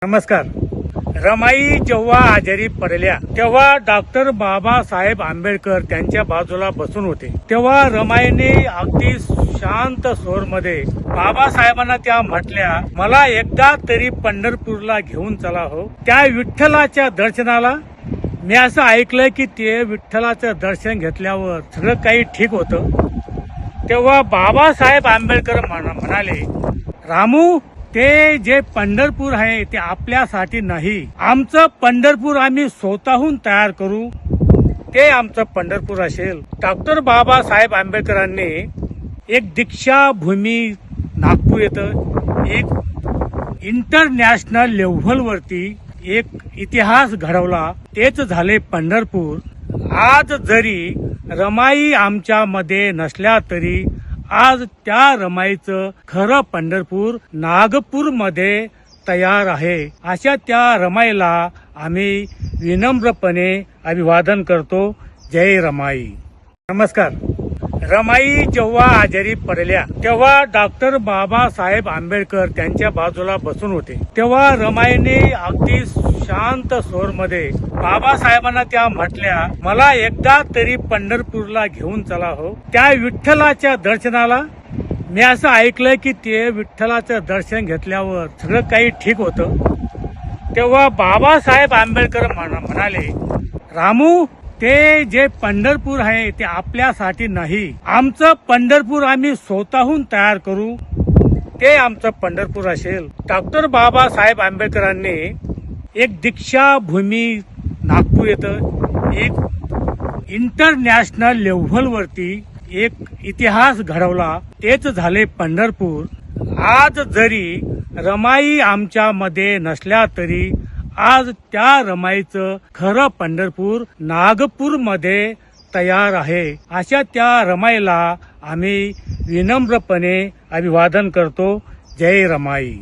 नमस्कार. रमाई जेव्हा आजारी पडल्या तेव्हा डॉक्टर बाबासाहेब आंबेडकर त्यांच्या बाजूला बसून होते. तेव्हा रमाईने अगदी शांत स्वरमध्ये बाबासाहेबांना त्या म्हटल्या, मला एकदा तरी पंढरपूरला घेऊन चला हो. त्या विठ्ठलाच्या दर्शनाला मी असं ऐकलंय की ते विठ्ठलाचं दर्शन घेतल्यावर सगळं काही ठीक होतं. तेव्हा बाबासाहेब आंबेडकर म्हणाले, रामू, ते जे पंढरपूर आहे ते आपल्यासाठी नाही, आमचं पंढरपूर आम्ही स्वतःहून तयार करू, ते आमचं पंढरपूर असेल. डॉक्टर बाबासाहेब आंबेडकरांनी एक दीक्षाभूमी नागपूर येतं एक इंटरनॅशनल लेव्हलवरती एक इतिहास घडवला, तेच झाले पंढरपूर. आज जरी रमाई आमच्यामध्ये नसल्या तरी आज त्या रमाईचं खरं पंढरपूर नागपूरमध्ये तयार आहे. अशा त्या रमाईला आम्ही विनम्रपणे अभिवादन करतो. जय रमाई. नमस्कार. रमाई जेव्हा आजारी पडल्या तेव्हा डॉक्टर बाबासाहेब आंबेडकर त्यांच्या बाजूला बसून होते. तेव्हा रमाईने अगदी शांत स्वरमध्ये बाबासाहेबांना त्या म्हटल्या, मला एकदा तरी पंढरपूरला घेऊन चला हो. त्या विठ्ठलाच्या दर्शनाला मी असं ऐकलंय की ते विठ्ठलाचं दर्शन घेतल्यावर सगळं काही ठीक होतं. तेव्हा बाबासाहेब आंबेडकर म्हणाले, रामू, ते जे पंढरपूर आहे ते आपल्यासाठी नाही, आमचं पंढरपूर आम्ही स्वतःहून तयार करू, ते आमचं पंढरपूर असेल. डॉक्टर बाबासाहेब आंबेडकरांनी एक दीक्षाभूमी नागपूर येतं एक इंटरनॅशनल लेव्हलवरती एक इतिहास घडवला, तेच झाले पंढरपूर. आज जरी रमाई आमच्यामध्ये नसल्या तरी आज त्या रमाईचं खरं पंढरपूर नागपूरमध्ये तयार आहे. अशा त्या रमाईला आम्ही विनम्रपणे अभिवादन करतो. जय रमाई.